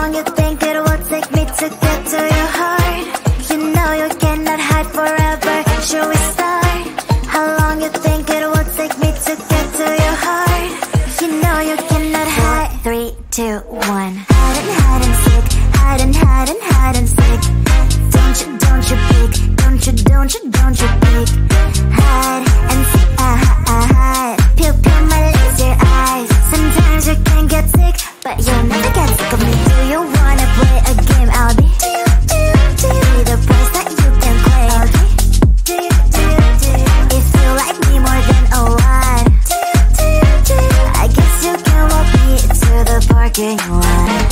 long you think it will take me to get to your heart? You know you cannot hide forever. Should we start? How long you think it will take me to get to your heart? You know you cannot hide. 3, 2, 1. Hide and seek. Hide and hide and hide and seek. Don't you peek. Don't you peek. Hide and seek. Hide. Pupil my laser eyes. Sometimes you can get sick, but you'll never get sick of me. Do you wanna play a game? I'll be the price that you can play. If you like me more than a lot, I guess you can walk me to the parking lot.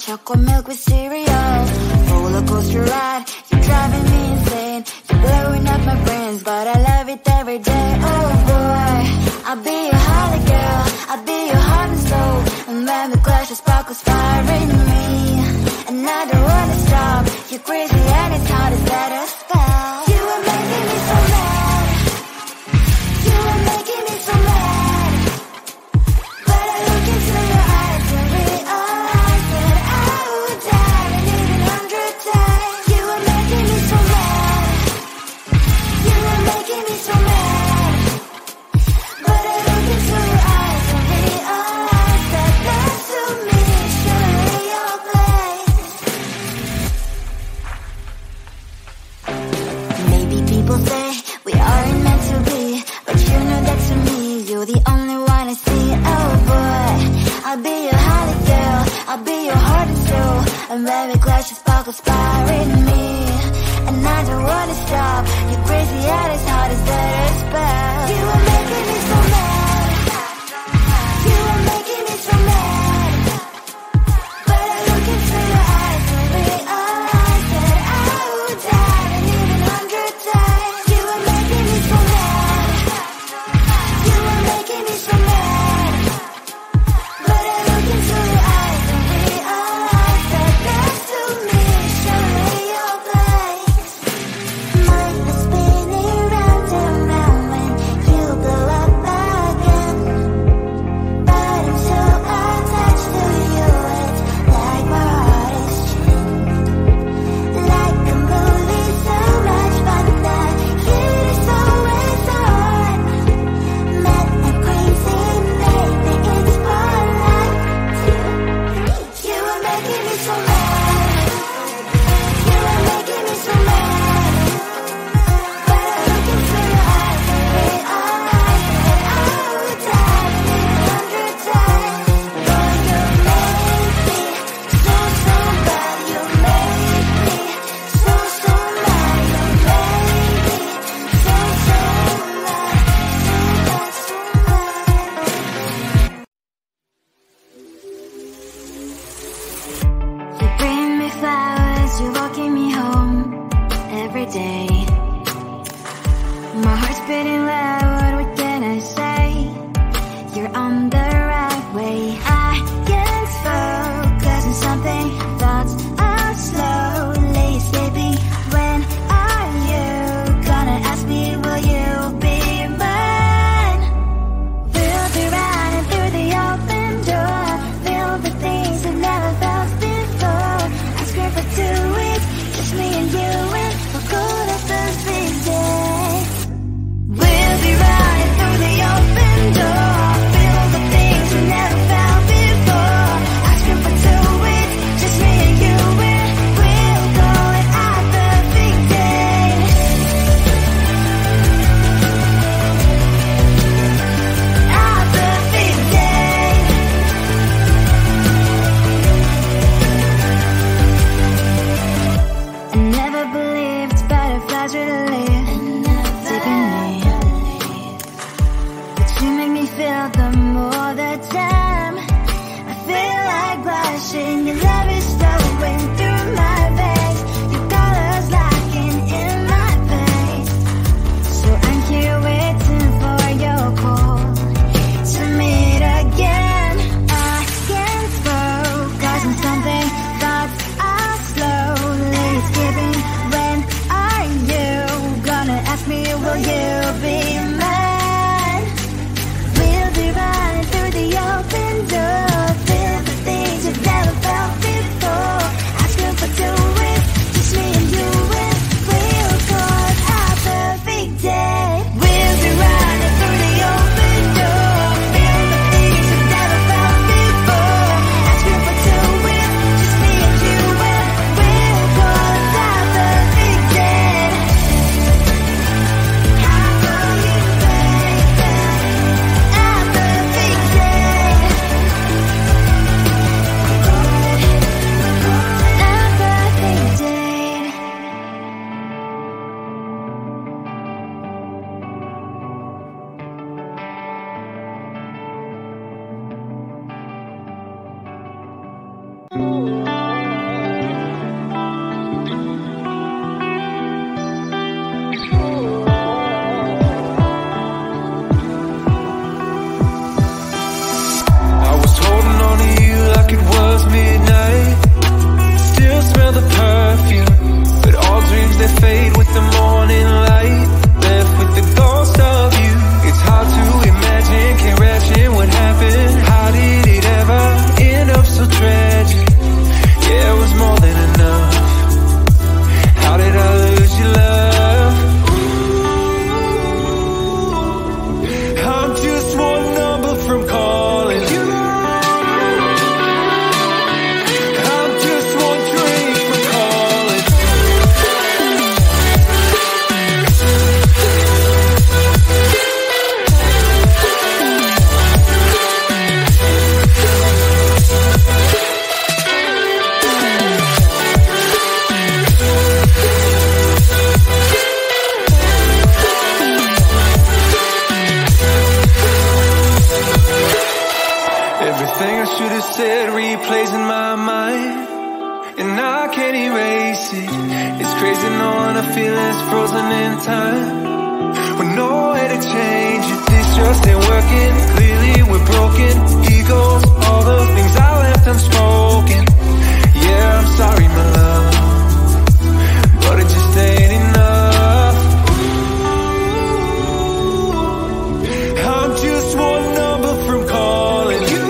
Chocolate milk with cereal, roller coaster ride. You're driving me insane. You're blowing up my brains, but I love it every day. Oh boy, I'll be your holly girl. I'll be your heart and soul. And when the clash of sparkles fire in me, and I don't wanna stop. You're crazy and it's hard to set a spell. You are making me so mad. You are making me so mad. But I look into your eyes and realize that I would die and even 100 times. You are making me so mad. You are making me so mad. But I look into your eyes and realize that that's to me surely your place. Maybe people say we aren't meant to be, but you know that to me you're the only one I see. Oh boy, I'll be your holly girl. I'll be your heart and soul. And when we clash, the sparkles fire in me, and I don't wanna stop. You're crazy and it's hard to set a spell. You are making me so mad. You are making me so mad. But I look into your eyes and realize that I would die and even 100 times. You are making me so mad. You are making me so mad. But I look into your eyes and realize that that's to me surely your place. Mind is spinning round and round when you blow up again. But I'm so attached to you, it's like my heart is chained. Like a movie, so much fun that heat is always on. Mad and crazy, maybe it's more like you are making me so mad. You are making me so mad. But I look into your eyes and realize that I would die and even 100 times. Boy, you make me so bad. You make me so mad. You make me so mad. You bring me flowers, you walking me home every day. My heart's beating loud, what can I say? You're on the right way. I can't focus on something, thoughts are slowly slipping. When are you gonna ask me, will you be mine? We'll be running through the open door, feel the things I've never felt before. I scream for 2 weeks, just me and you, and we'll go to the big day. We'll be running through the open door, feel the things we never felt before. I scream for 2 weeks, just me and you, can't erase it. It's crazy knowing a feeling's frozen in time, with no way to change it. This just ain't working. Clearly we're broken. Egos, all the things I left unspoken. Yeah, I'm sorry, my love, but it just ain't enough. I'm just one number from calling you.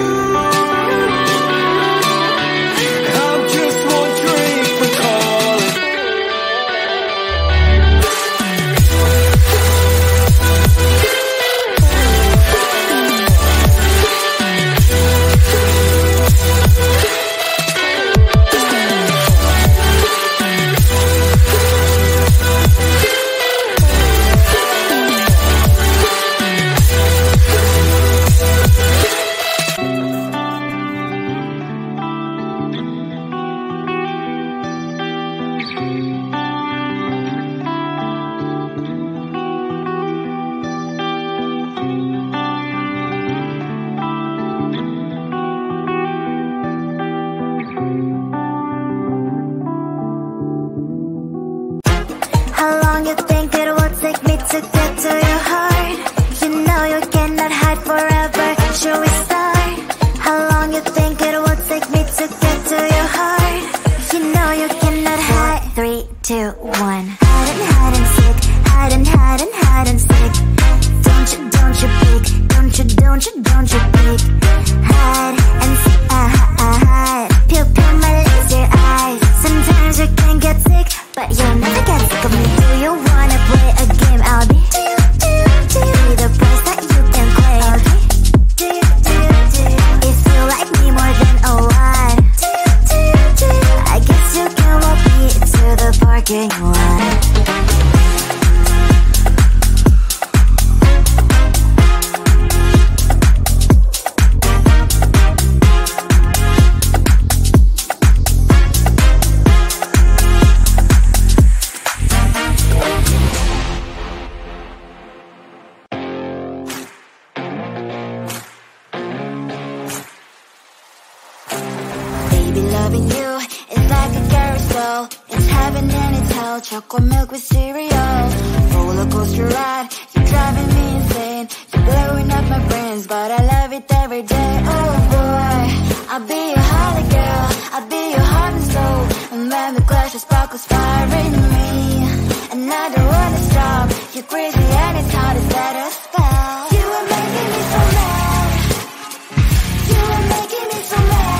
Chocolate milk with cereal, roller coaster ride. You're driving me insane. You're blowing up my brains, but I love it every day. Oh boy, I'll be your holly girl. I'll be your heart and soul. And when we clash, the sparkles fire in me. And I don't wanna stop. You're crazy and it's hard to set a spell. You are making me so mad. You are making me so mad.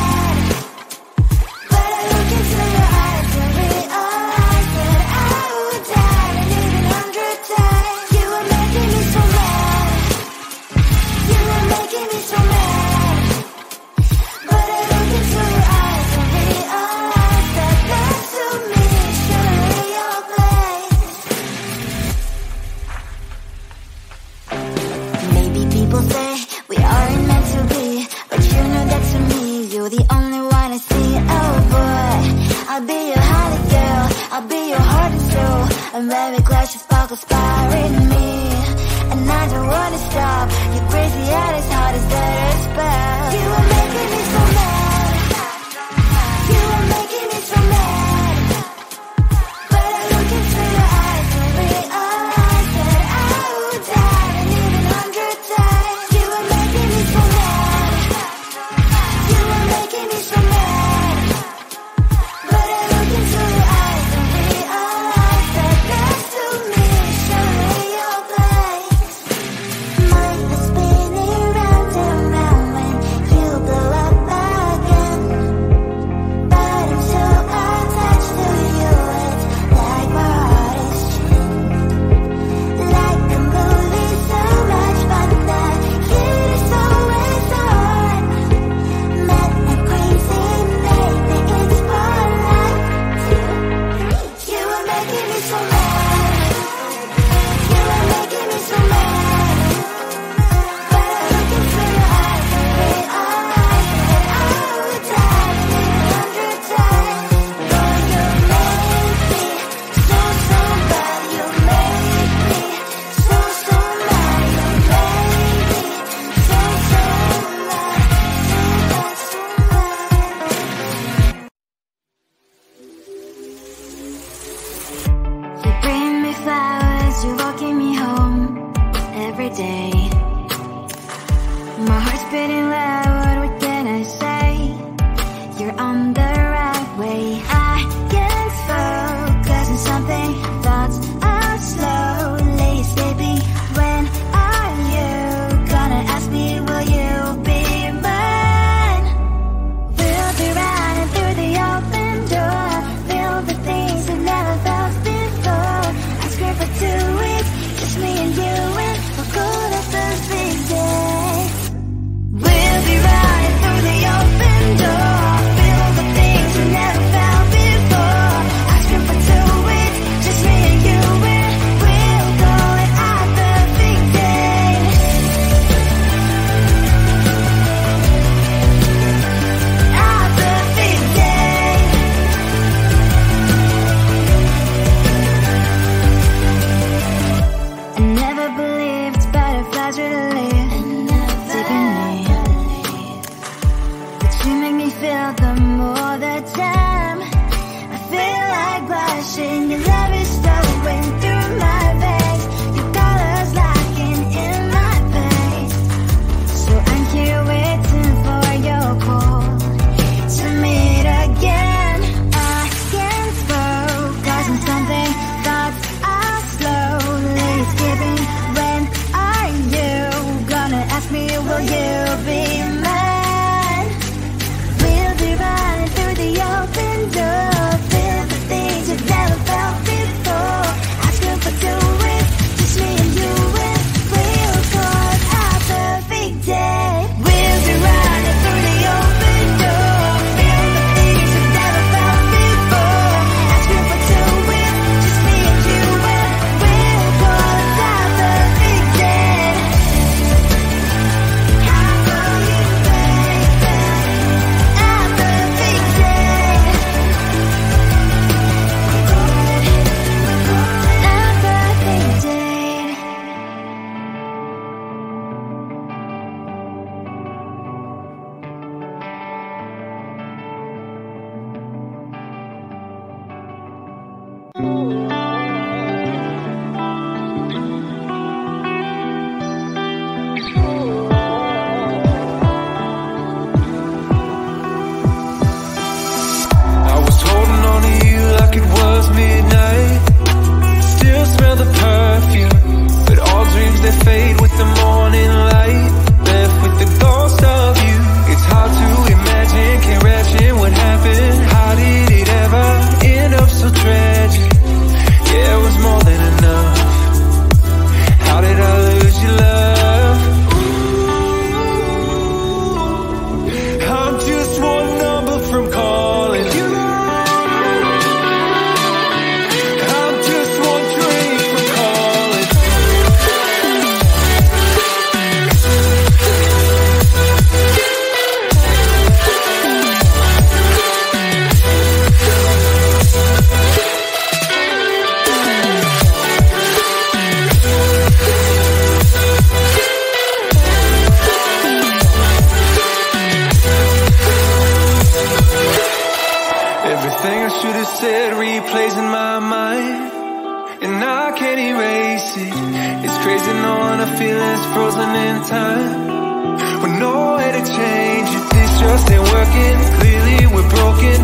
But I look into your eyes and realize that I would die and even 100 times. You are making me so mad. You are making me so mad. But I look into your eyes and realize that that's to me surely your place. Maybe people say we aren't meant to be, but you know that to me you're the only one I see. Oh boy, I'll be your holly girl. I'll be your heart and soul. And when we clash, the sparkles fire in me. And I don't wanna stop. You're crazy and it's hard as that a spell. You are making me so mad. You are making me so mad. But I look into your eyes and realize that I would die and even 100 times. You are making me so mad. You are making me so mad. But I look into your eyes and realize that that's to me surely your place. Mind is spinning round and round when you blow up my perfect day. My heart's beating loud, what can I say? You're on the right way. I can't focus on something, thoughts are slowly escaping. When are you gonna ask me, will you be mine? We'll be running through the open door, filled with things we've never felt before. I scream for 2 weeks, just me and you, and we'll call it the big day. We'll be running through the open door, filled with things we never felt before. I scream for 2 weeks, just me and you, and we'll call it our perfect day. Our perfect day. I never believed butterflies really live deep in me, but you make me feel them all the time. I feel like blushing, your love is flowing through my veins, your colors locking in my face. So I'm here waiting for your call to meet again. I can't focus on something, thoughts are slowly escaping. When are you gonna ask me, will you be mine? We'll be running through the open door, filled with things you've never felt before. Asking for 2 weeks, just me and you, and we'll call it our perfect day. We'll be running through the open door, filled with things you've never felt before. Asking for 2 weeks, just me and you, and we'll call it our perfect day. How will you make that our perfect day? We'll call it our perfect day. I was holding on to you like it was midnight. Still smell the perfume, but all dreams they fade with the morning light. Left with the ghost of you. It's hard to imagine, can't imagine what happened. How did it ever end up so tragic? Yeah, it was more than enough. How did I lose your love? I'm just one number from calling you. I'm just one dream from calling. Everything I should have said replays in my mind, and I can't erase it. It's crazy knowing our feelings frozen in time, with no way to change it. This just ain't working. Clearly we're broken.